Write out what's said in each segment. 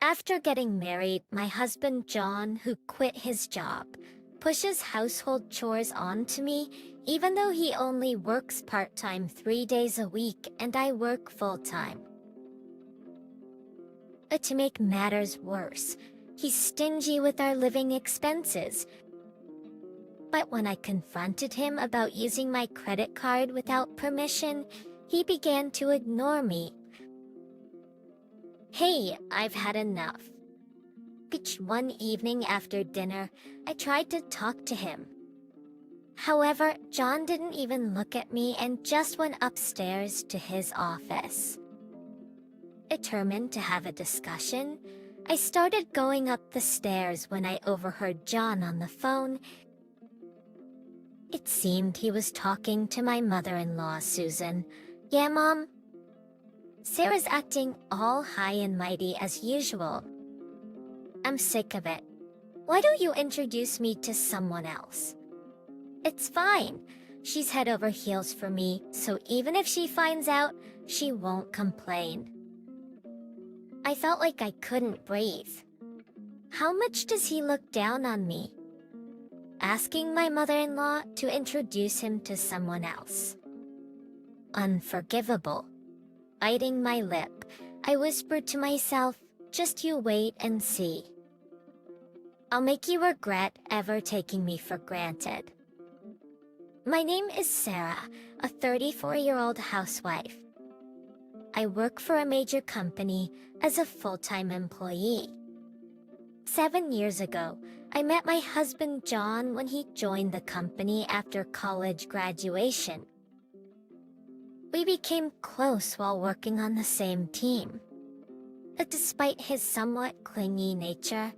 After getting married, my husband John, who quit his job, pushes household chores onto me, even though he only works part-time 3 days a week and I work full-time. But to make matters worse, he's stingy with our living expenses. But when I confronted him about using my credit card without permission, he began to ignore me. Hey, I've had enough. One evening after dinner, I tried to talk to him. However, John didn't even look at me and just went upstairs to his office. Determined to have a discussion, I started going up the stairs when I overheard John on the phone. It seemed he was talking to my mother-in-law, Susan. Yeah, Mom? Sarah's acting all high and mighty as usual. I'm sick of it. Why don't you introduce me to someone else? It's fine. She's head over heels for me, so even if she finds out, she won't complain. I felt like I couldn't breathe. How much does he look down on me? Asking my mother-in-law to introduce him to someone else. Unforgivable. Biting my lip, I whispered to myself, just you wait and see. I'll make you regret ever taking me for granted. My name is Sarah, a 34-year-old housewife. I work for a major company as a full-time employee. 7 years ago, I met my husband John when he joined the company after college graduation. We became close while working on the same team. But despite his somewhat clingy nature,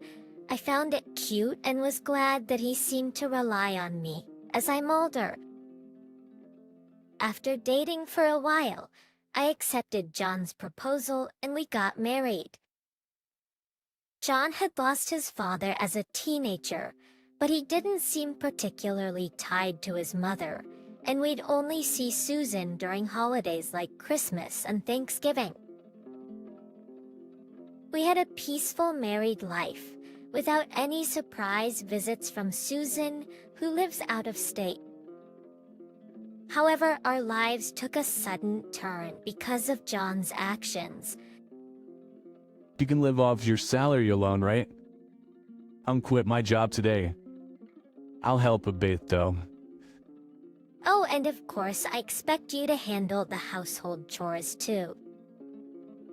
I found it cute and was glad that he seemed to rely on me as I'm older. After dating for a while, I accepted John's proposal and we got married. John had lost his father as a teenager, but he didn't seem particularly tied to his mother, and we'd only see Susan during holidays like Christmas and Thanksgiving. We had a peaceful married life, without any surprise visits from Susan, who lives out of state. However, our lives took a sudden turn because of John's actions. You can live off your salary alone, right? I'll quit my job today. I'll help a bit, though. Oh, and of course, I expect you to handle the household chores too.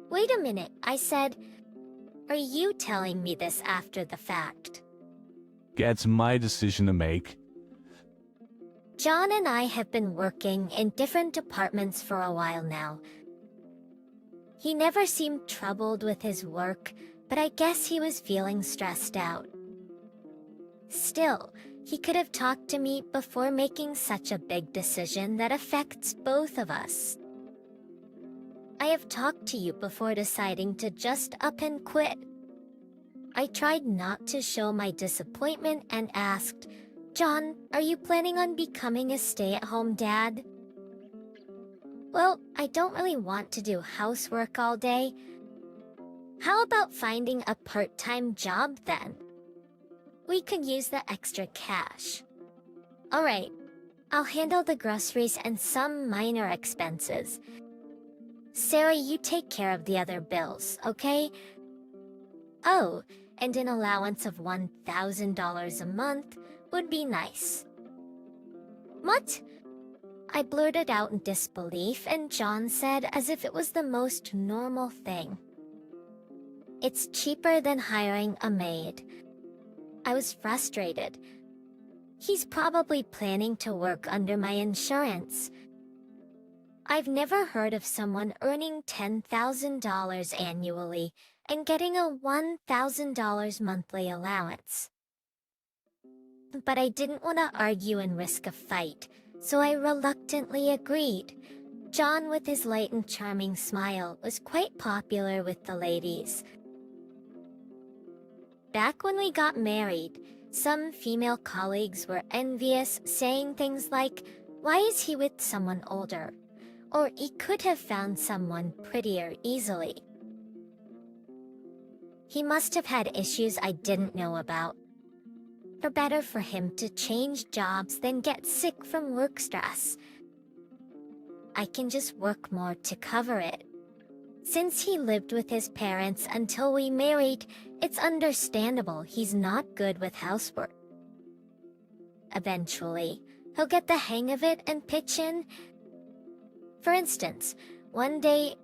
Wait a minute, I said. Are you telling me this after the fact? It's my decision to make. John and I have been working in different departments for a while now. He never seemed troubled with his work, but I guess he was feeling stressed out. Still, he could have talked to me before making such a big decision that affects both of us. I have talked to you before deciding to just up and quit. I tried not to show my disappointment and asked, John, are you planning on becoming a stay-at-home dad? Well, I don't really want to do housework all day. How about finding a part-time job then? We could use the extra cash. Alright, I'll handle the groceries and some minor expenses. Sarah, you take care of the other bills, okay? Oh, and an allowance of $1,000 a month would be nice. What? I blurted out in disbelief, and John said as if it was the most normal thing. It's cheaper than hiring a maid. I was frustrated. He's probably planning to work under my insurance. I've never heard of someone earning $10,000 annually and getting a $1,000 monthly allowance. But I didn't want to argue and risk a fight, so I reluctantly agreed. John, with his light and charming smile, was quite popular with the ladies. Back when we got married, some female colleagues were envious, saying things like, "Why is he with someone older?" Or "He could have found someone prettier easily." He must have had issues I didn't know about. Or better for him to change jobs than get sick from work stress. I can just work more to cover it. Since he lived with his parents until we married, it's understandable he's not good with housework. Eventually, he'll get the hang of it and pitch in. For instance, one day,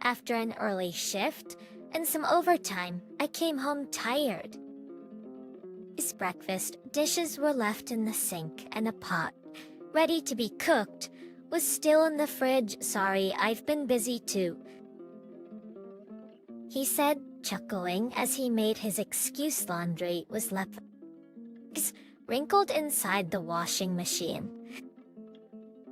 after an early shift and some overtime, I came home tired. His breakfast, dishes were left in the sink and a pot, ready to be cooked, was still in the fridge. Sorry, I've been busy too, he said, chuckling as he made his excuse. Laundry was left wrinkled inside the washing machine.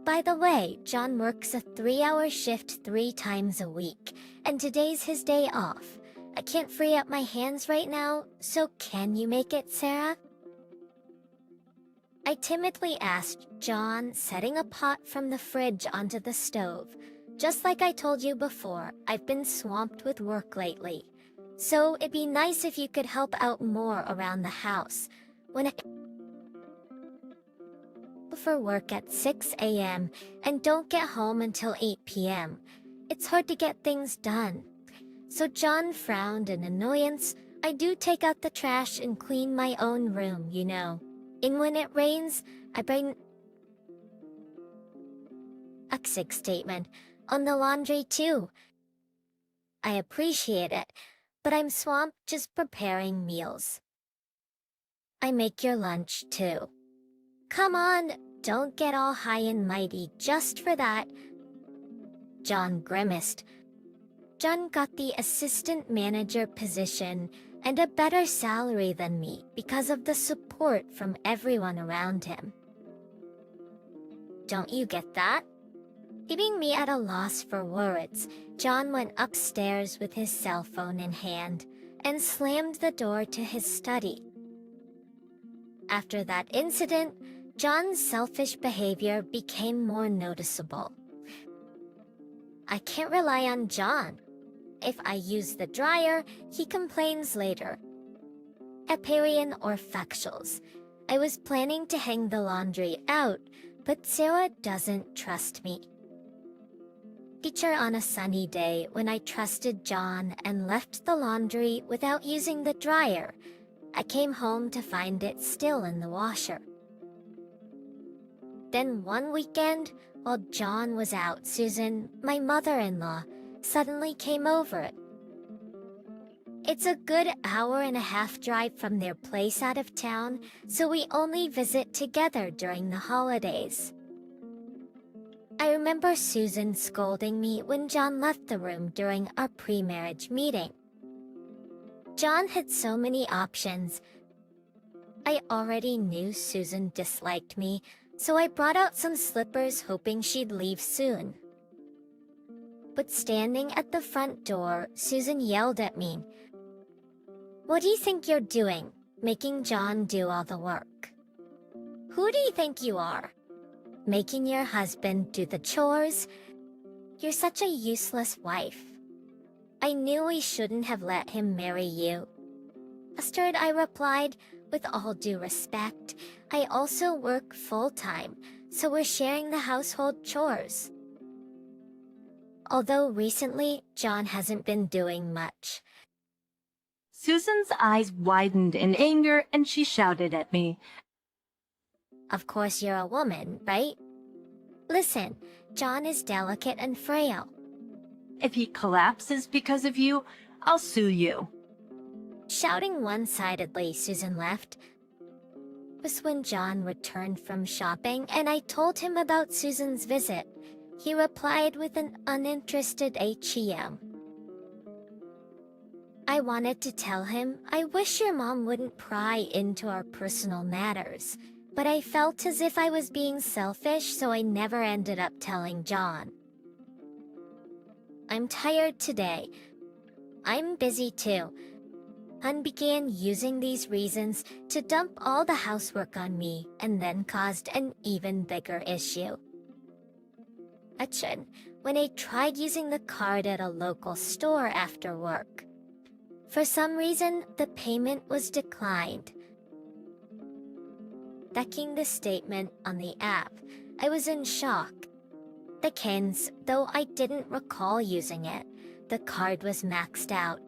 By the way, John works a 3-hour shift 3 times a week, and today's his day off. I can't free up my hands right now, so can you make it, Sarah? I timidly asked John, setting a pot from the fridge onto the stove. Just like I told you before, I've been swamped with work lately, so it'd be nice if you could help out more around the house. When I for work at 6 a.m. and don't get home until 8 p.m. It's hard to get things done. So John frowned in annoyance. I do take out the trash and clean my own room, you know. And when it rains, I bring a sick statement on the laundry too. I appreciate it, but I'm swamped just preparing meals. I make your lunch too. Come on, don't get all high and mighty just for that. John grimaced. John got the assistant manager position and a better salary than me because of the support from everyone around him. Don't you get that? Leaving me at a loss for words, John went upstairs with his cell phone in hand and slammed the door to his study. After that incident, John's selfish behavior became more noticeable. I can't rely on John. If I use the dryer, he complains later. Aparian or factuals. I was planning to hang the laundry out, but Sarah doesn't trust me. Teacher on a sunny day when I trusted John and left the laundry without using the dryer. I came home to find it still in the washer. Then one weekend, while John was out, Susan, my mother-in-law, suddenly came over. It's a good 1.5-hour drive from their place out of town, so we only visit together during the holidays. I remember Susan scolding me when John left the room during our pre-marriage meeting. John had so many options. I already knew Susan disliked me, so I brought out some slippers hoping she'd leave soon. But standing at the front door, Susan yelled at me. What do you think you're doing, making John do all the work? Who do you think you are? Making your husband do the chores? You're such a useless wife. I knew we shouldn't have let him marry you. Flustered, I replied, with all due respect, I also work full-time, so we're sharing the household chores. Although recently, John hasn't been doing much. Susan's eyes widened in anger and she shouted at me. Of course you're a woman, right? Listen, John is delicate and frail. If he collapses because of you, I'll sue you. Shouting one-sidedly, Susan left. It was when John returned from shopping and I told him about Susan's visit. He replied with an uninterested HEM. I wanted to tell him, I wish your mom wouldn't pry into our personal matters, but I felt as if I was being selfish, so I never ended up telling John. I'm tired today. I'm busy too. Han began using these reasons to dump all the housework on me and then caused an even bigger issue. When I tried using the card at a local store after work. For some reason, the payment was declined. Checking the statement on the app, I was in shock. Again, though I didn't recall using it, the card was maxed out.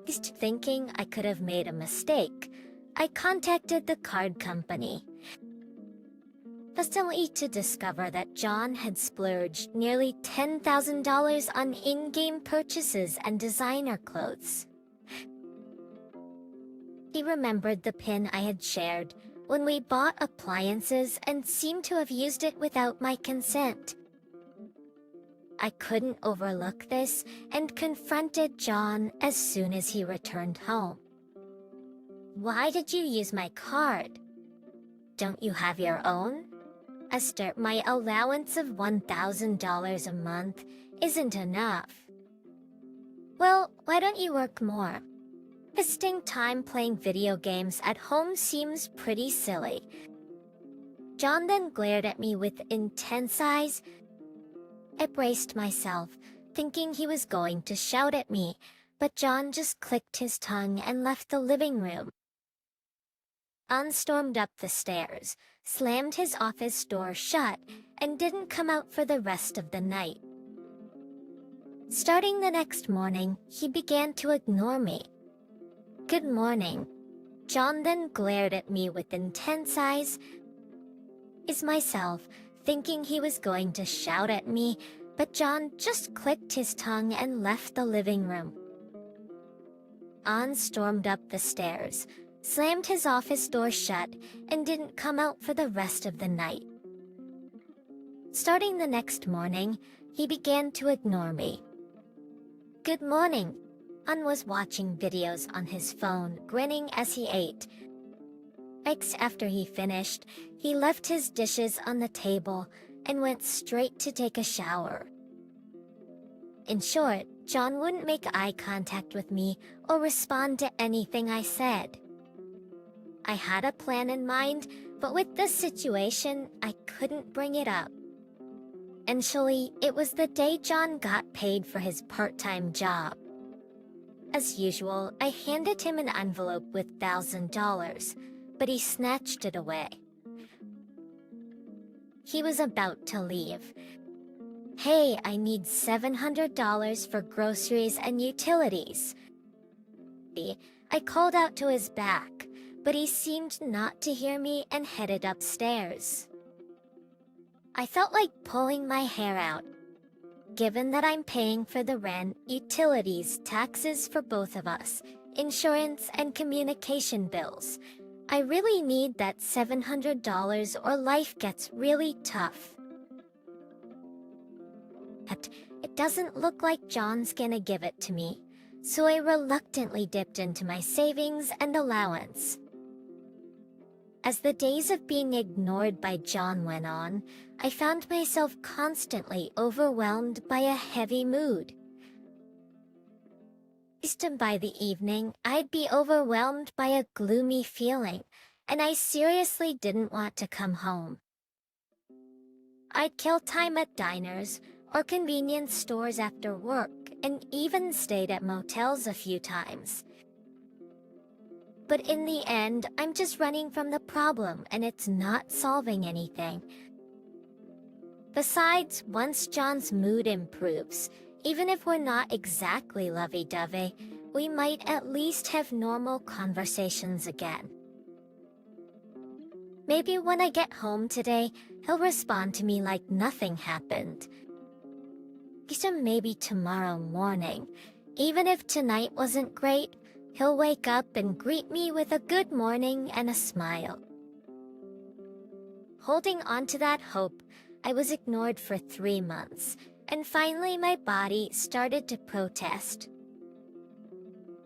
Just thinking I could have made a mistake, I contacted the card company, just only to discover that John had splurged nearly $10,000 on in-game purchases and designer clothes. He remembered the PIN I had shared when we bought appliances and seemed to have used it without my consent. I couldn't overlook this and confronted John as soon as he returned home. "Why did you use my card? Don't you have your own? Esther, my allowance of $1,000 a month isn't enough." "Well, why don't you work more? Wasting time playing video games at home seems pretty silly." John then glared at me with intense eyes. I braced myself, thinking he was going to shout at me, but John just clicked his tongue and left the living room. John stormed up the stairs, slammed his office door shut, and didn't come out for the rest of the night. Starting the next morning, he began to ignore me. "Good morning." John then glared at me with intense eyes. Is myself, thinking he was going to shout at me, but John just clicked his tongue and left the living room. John stormed up the stairs, slammed his office door shut, and didn't come out for the rest of the night. Starting the next morning, he began to ignore me. "Good morning." John was watching videos on his phone, grinning as he ate. After he finished, he left his dishes on the table and went straight to take a shower. In short, John wouldn't make eye contact with me or respond to anything I said. I had a plan in mind, but with this situation, I couldn't bring it up. Eventually, it was the day John got paid for his part-time job. As usual, I handed him an envelope with $1,000, but he snatched it away. He was about to leave. "Hey, I need $700 for groceries and utilities." I called out to his back, but he seemed not to hear me and headed upstairs. I felt like pulling my hair out. Given that I'm paying for the rent, utilities, taxes for both of us, insurance, and communication bills, I really need that $700 or life gets really tough. It doesn't look like John's gonna give it to me, so I reluctantly dipped into my savings and allowance. As the days of being ignored by John went on, I found myself constantly overwhelmed by a heavy mood. By the evening, I'd be overwhelmed by a gloomy feeling, and I seriously didn't want to come home. I'd kill time at diners or convenience stores after work, and even stayed at motels a few times. But in the end, I'm just running from the problem and it's not solving anything. Besides, once John's mood improves, even if we're not exactly lovey-dovey, we might at least have normal conversations again. Maybe when I get home today, he'll respond to me like nothing happened. So maybe tomorrow morning, even if tonight wasn't great, he'll wake up and greet me with a good morning and a smile. Holding on to that hope, I was ignored for 3 months, and finally my body started to protest.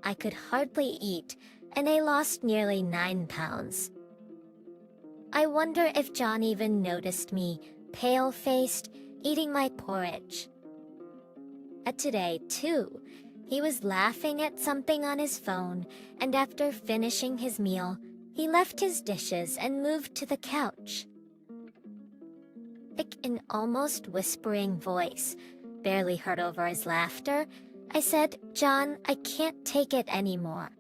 I could hardly eat, and I lost nearly 9 pounds. I wonder if John even noticed me, pale-faced, eating my porridge. Today, too, he was laughing at something on his phone, and after finishing his meal, he left his dishes and moved to the couch. In an almost whispering voice, barely heard over his laughter, I said, "John, I can't take it anymore."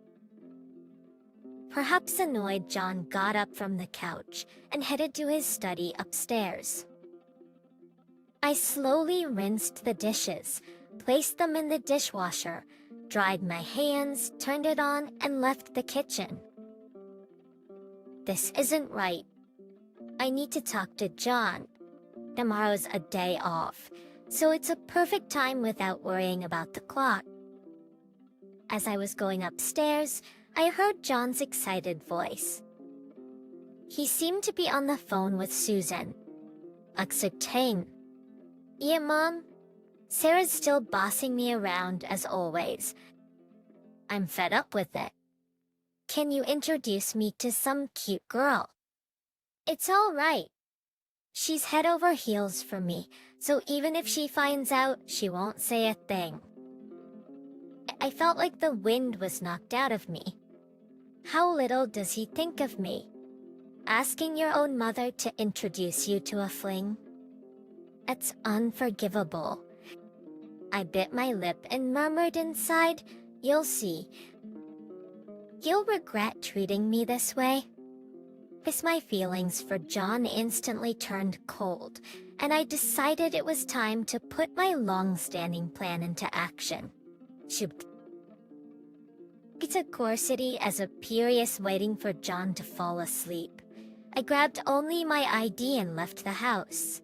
Perhaps annoyed, John got up from the couch and headed to his study upstairs. I slowly rinsed the dishes, placed them in the dishwasher, dried my hands, turned it on, and left the kitchen. This isn't right. I need to talk to John. Tomorrow's a day off, so it's a perfect time without worrying about the clock. As I was going upstairs, I heard John's excited voice. He seemed to be on the phone with Susan. Accepting. Yeah, Mom. Sarah's still bossing me around as always. I'm fed up with it. Can you introduce me to some cute girl? It's all right. She's head over heels for me, so even if she finds out, she won't say a thing. I felt like the wind was knocked out of me. How little does he think of me? Asking your own mother to introduce you to a fling? It's unforgivable. I bit my lip and murmured inside, "You'll see. You'll regret treating me this way." As my feelings for John instantly turned cold, and I decided it was time to put my long-standing plan into action. I took Corsity as a furious waiting for John to fall asleep. I grabbed only my ID and left the house.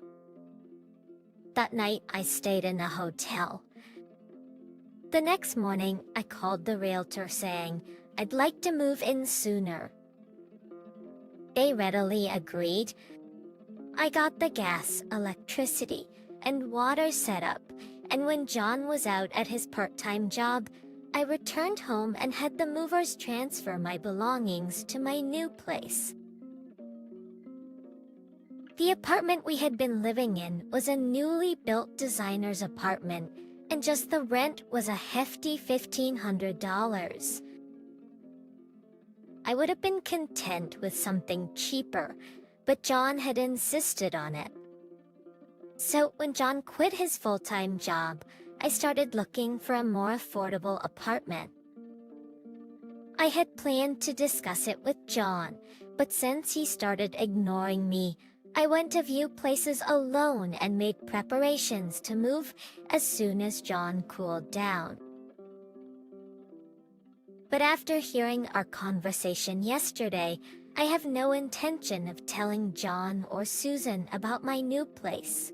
That night, I stayed in a hotel. The next morning, I called the realtor saying I'd like to move in sooner. They readily agreed. I got the gas, electricity, and water set up, and when John was out at his part-time job, I returned home and had the movers transfer my belongings to my new place. The apartment we had been living in was a newly built designer's apartment, and just the rent was a hefty $1,500. I would have been content with something cheaper, but John had insisted on it. So when John quit his full-time job, I started looking for a more affordable apartment. I had planned to discuss it with John, but since he started ignoring me, I went to view places alone and made preparations to move as soon as John cooled down. But after hearing our conversation yesterday, I have no intention of telling John or Susan about my new place.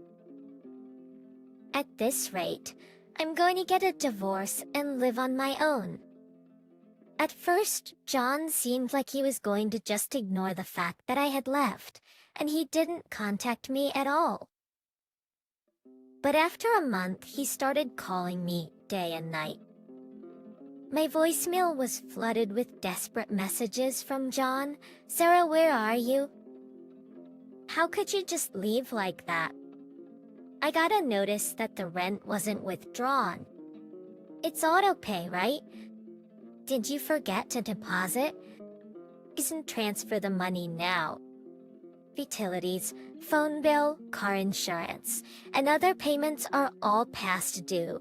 At this rate, I'm going to get a divorce and live on my own. At first, John seemed like he was going to just ignore the fact that I had left, and he didn't contact me at all. But after a month, he started calling me day and night. My voicemail was flooded with desperate messages from John. "Sarah, where are you? How could you just leave like that? I got a notice that the rent wasn't withdrawn. It's auto-pay, right? Did you forget to deposit? Isn't transfer the money now. Utilities, phone bill, car insurance, and other payments are all past due.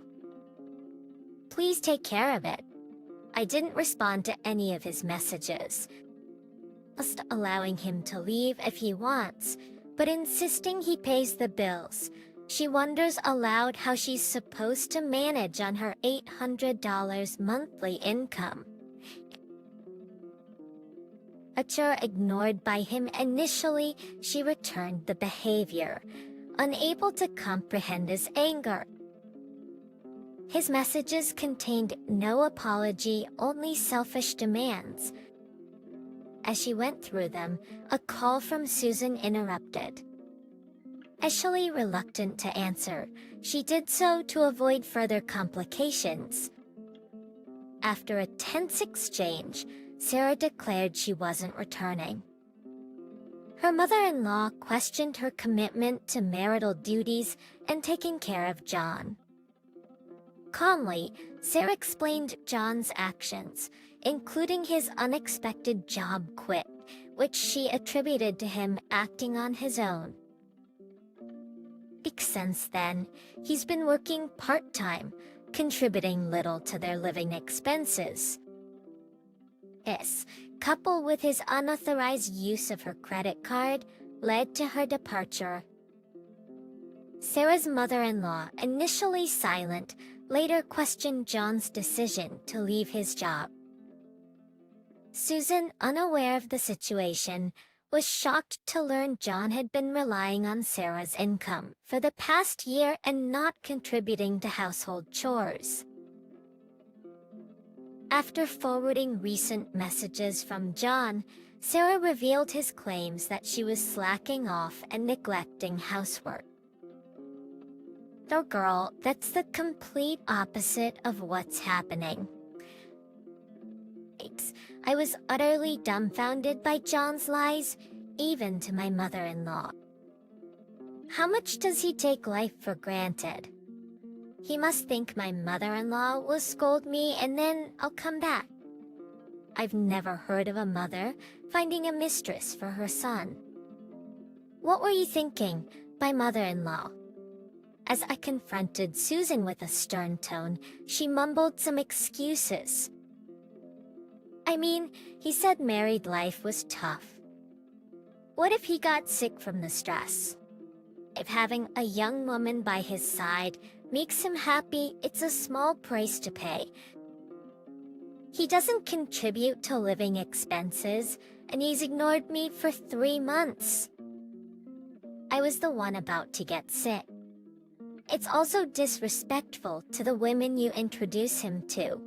Please take care of it." I didn't respond to any of his messages, just allowing him to leave if he wants, but insisting he pays the bills. She wonders aloud how she's supposed to manage on her $800 monthly income. Ignored by him initially, she returned the behavior, unable to comprehend his anger. His messages contained no apology, only selfish demands. As she went through them, a call from Susan interrupted. Initially reluctant to answer, she did so to avoid further complications. After a tense exchange, Sarah declared she wasn't returning. Her mother-in-law questioned her commitment to marital duties and taking care of John. Calmly, Sarah explained John's actions, including his unexpected job quit, which she attributed to him acting on his own. Since then, he's been working part-time, contributing little to their living expenses. This, coupled with his unauthorized use of her credit card, led to her departure. Sarah's mother-in-law, initially silent, later questioned John's decision to leave his job. Susan, unaware of the situation, was shocked to learn John had been relying on Sarah's income for the past year and not contributing to household chores. After forwarding recent messages from John, Sarah revealed his claims that she was slacking off and neglecting housework. No, girl, that's the complete opposite of what's happening. I was utterly dumbfounded by John's lies, even to my mother-in-law. How much does he take life for granted? He must think my mother-in-law will scold me and then I'll come back. I've never heard of a mother finding a mistress for her son. What were you thinking, my mother-in-law? As I confronted Susan with a stern tone, she mumbled some excuses. I mean, he said married life was tough. What if he got sick from the stress? If having a young woman by his side makes him happy, it's a small price to pay. He doesn't contribute to living expenses, and he's ignored me for 3 months. I was the one about to get sick. It's also disrespectful to the women you introduce him to.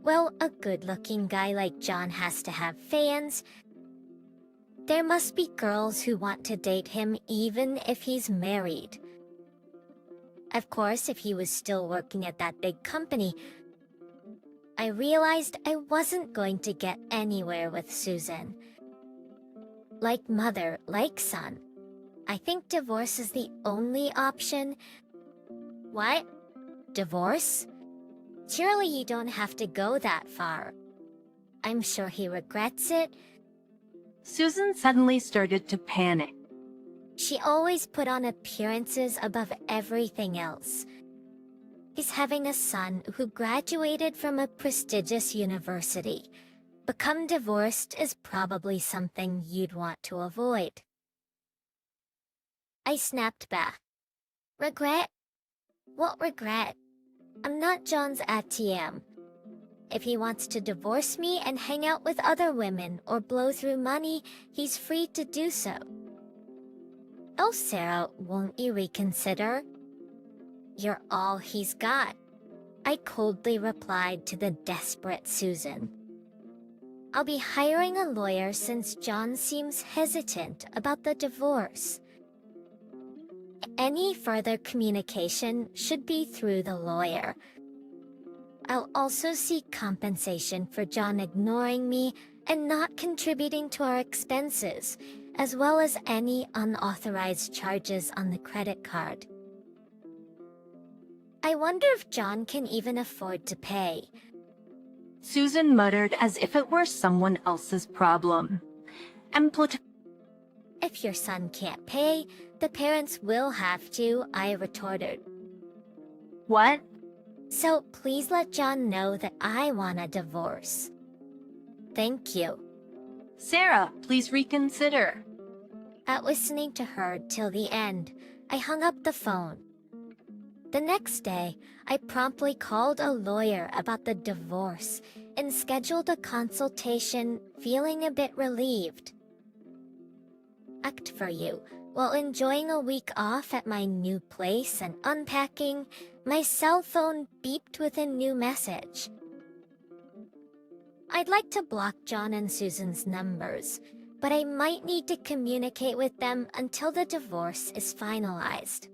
Well, a good-looking guy like John has to have fans. There must be girls who want to date him even if he's married. Of course, if he was still working at that big company, I realized I wasn't going to get anywhere with Susan. Like mother, like son. I think divorce is the only option. What? Divorce? Surely you don't have to go that far. I'm sure he regrets it. Susan suddenly started to panic. She always put on appearances above everything else. He's having a son who graduated from a prestigious university. Become divorced is probably something you'd want to avoid. I snapped back. Regret? What regret? I'm not John's ATM. If he wants to divorce me and hang out with other women or blow through money, he's free to do so. Oh, Sarah, won't you reconsider? You're all he's got, I coldly replied to the desperate Susan. I'll be hiring a lawyer since John seems hesitant about the divorce. Any further communication should be through the lawyer. I'll also seek compensation for John ignoring me and not contributing to our expenses, as well as any unauthorized charges on the credit card. I wonder if John can even afford to pay. Susan muttered as if it were someone else's problem. If your son can't pay, the parents will have to, I retorted. What? So please let John know that I want a divorce. Thank you. Sarah, please reconsider. At listening to her till the end, I hung up the phone. The next day, I promptly called a lawyer about the divorce and scheduled a consultation, feeling a bit relieved. Act for you. While enjoying a week off at my new place and unpacking, my cell phone beeped with a new message. I'd like to block John and Susan's numbers, but I might need to communicate with them until the divorce is finalized.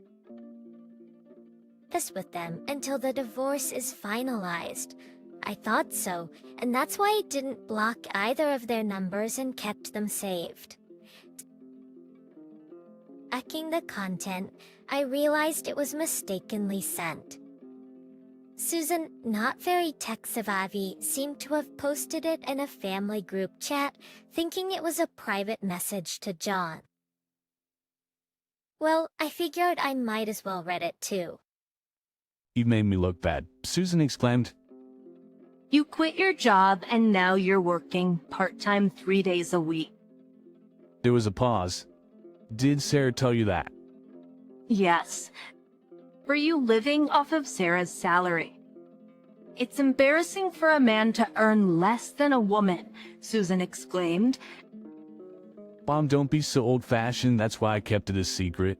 This with them until the divorce is finalized. I thought so, and that's why I didn't block either of their numbers and kept them saved. Checking the content, I realized it was mistakenly sent. Susan, not very tech-savvy, seemed to have posted it in a family group chat, thinking it was a private message to John. Well, I figured I might as well read it too. You made me look bad, Susan exclaimed. You quit your job and now you're working part-time 3 days a week. There was a pause. Did Sarah tell you that? Yes. Were you living off of Sarah's salary? It's embarrassing for a man to earn less than a woman, Susan exclaimed. Mom, don't be so old-fashioned, that's why I kept it a secret.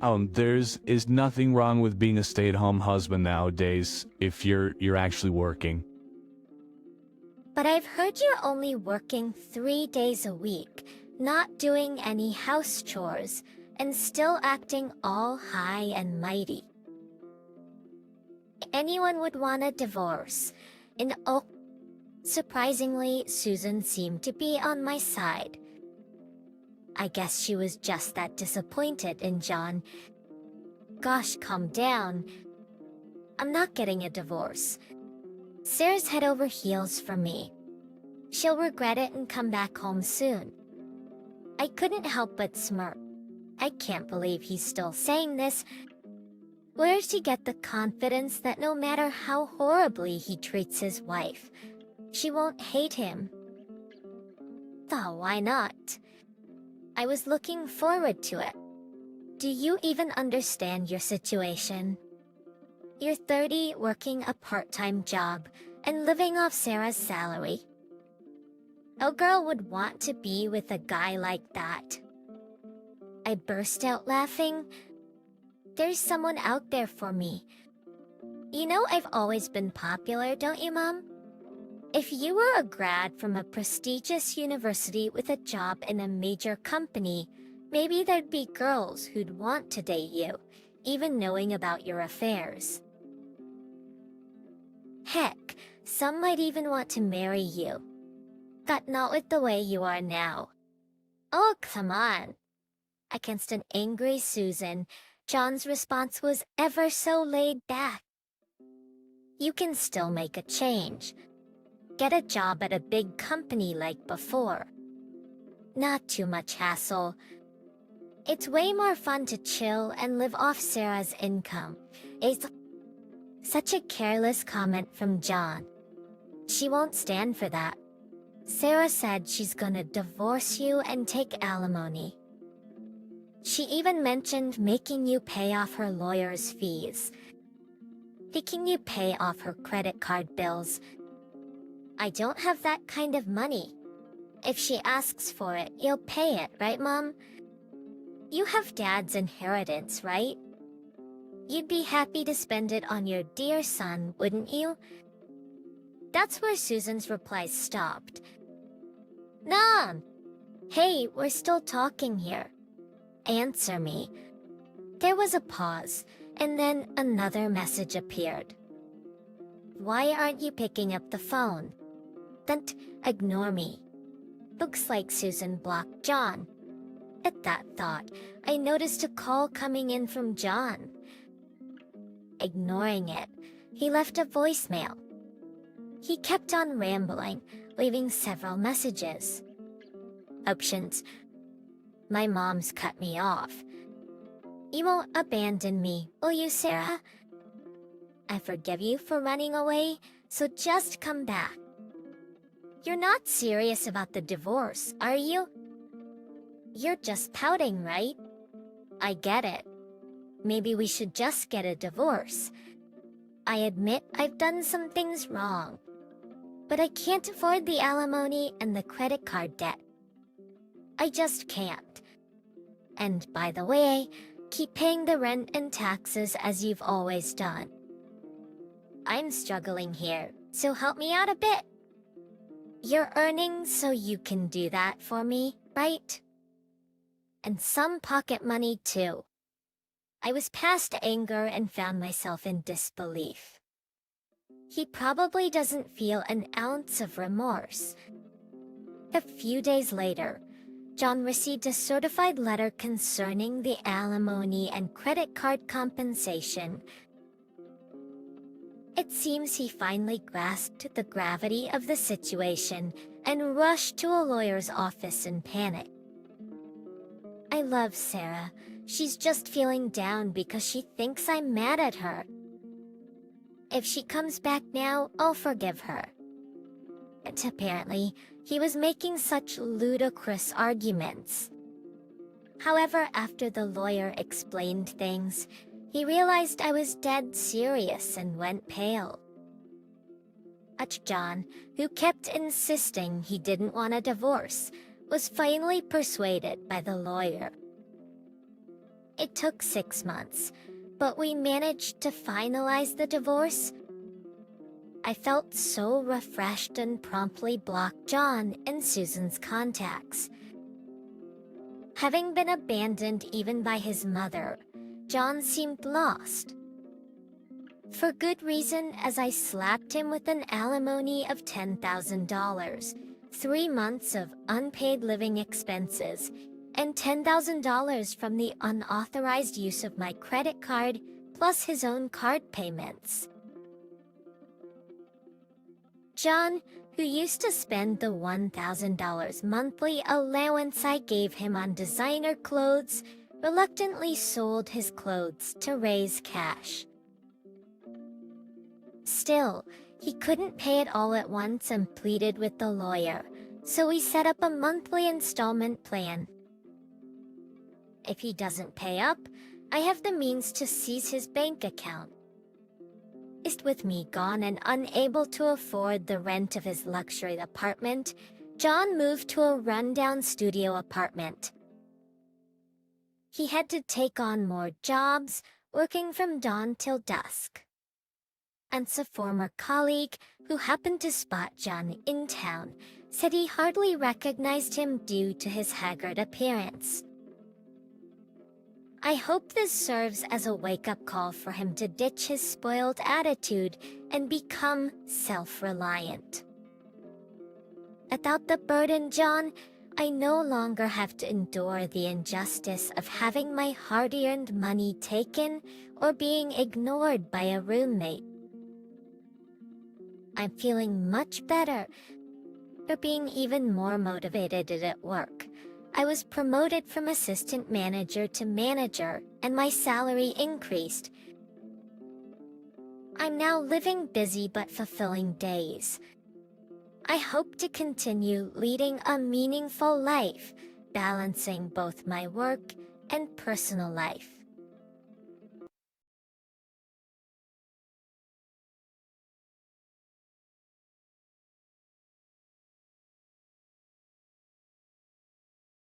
There's nothing wrong with being a stay-at-home husband nowadays if you're actually working. But I've heard you're only working 3 days a week, not doing any house chores, and still acting all high and mighty. Anyone would want a divorce. And oh, surprisingly, Susan seemed to be on my side. I guess she was just that disappointed in John. Gosh, calm down. I'm not getting a divorce. Sarah's head over heels for me. She'll regret it and come back home soon. I couldn't help but smirk. I can't believe he's still saying this. Where'd he get the confidence that no matter how horribly he treats his wife, she won't hate him? Though, why not? I was looking forward to it. Do you even understand your situation? You're 30, working a part-time job, and living off Sarah's salary. A girl would want to be with a guy like that. I burst out laughing. There's someone out there for me. You know I've always been popular, don't you, Mom? If you were a grad from a prestigious university with a job in a major company, maybe there'd be girls who'd want to date you, even knowing about your affairs. Heck, some might even want to marry you. But not with the way you are now. Oh, come on. Against an angry Susan, John's response was ever so laid back. You can still make a change. Get a job at a big company like before. Not too much hassle. It's way more fun to chill and live off Sarah's income. It's such a careless comment from John. She won't stand for that. Sarah said she's gonna divorce you and take alimony. She even mentioned making you pay off her lawyer's fees. Making you pay off her credit card bills. I don't have that kind of money. If she asks for it, you'll pay it, right, Mom? You have Dad's inheritance, right? You'd be happy to spend it on your dear son, wouldn't you? That's where Susan's reply stopped. Mom! Hey, we're still talking here. Answer me. There was a pause, and then another message appeared. Why aren't you picking up the phone? Don't ignore me. Looks like Susan blocked John. At that thought, I noticed a call coming in from John. Ignoring it, he left a voicemail. He kept on rambling, leaving several messages. Options. My mom's cut me off. You won't abandon me, will you, Sarah? I forgive you for running away, so just come back. You're not serious about the divorce, are you? You're just pouting, right? I get it. Maybe we should just get a divorce. I admit I've done some things wrong. But I can't afford the alimony and the credit card debt. I just can't. And by the way, keep paying the rent and taxes as you've always done. I'm struggling here, so help me out a bit. You're earning so you can do that for me, right? And some pocket money too. I was past anger and found myself in disbelief. He probably doesn't feel an ounce of remorse. A few days later, John received a certified letter concerning the alimony and credit card compensation. It seems he finally grasped the gravity of the situation and rushed to a lawyer's office in panic. I love Sarah. She's just feeling down because she thinks I'm mad at her. If she comes back now, I'll forgive her. And apparently, he was making such ludicrous arguments. However, after the lawyer explained things, he realized I was dead serious and went pale. John, who kept insisting he didn't want a divorce, was finally persuaded by the lawyer. It took 6 months, but we managed to finalize the divorce. I felt so refreshed and promptly blocked John and Susan's contacts. Having been abandoned even by his mother, John seemed lost. For good reason, as I slapped him with an alimony of $10,000, 3 months of unpaid living expenses, and $10,000 from the unauthorized use of my credit card, plus his own card payments. John, who used to spend the $1,000 monthly allowance I gave him on designer clothes, reluctantly sold his clothes to raise cash. Still, he couldn't pay it all at once and pleaded with the lawyer, so we set up a monthly installment plan. If he doesn't pay up, I have the means to seize his bank account. With me gone and unable to afford the rent of his luxury apartment, John moved to a rundown studio apartment. He had to take on more jobs, working from dawn till dusk. And a former colleague, who happened to spot John in town, said he hardly recognized him due to his haggard appearance. I hope this serves as a wake-up call for him to ditch his spoiled attitude and become self-reliant. Without the burden, John, I no longer have to endure the injustice of having my hard-earned money taken or being ignored by a roommate. I'm feeling much better, but being even more motivated at work. I was promoted from assistant manager to manager, and my salary increased. I'm now living busy but fulfilling days. I hope to continue leading a meaningful life, balancing both my work and personal life.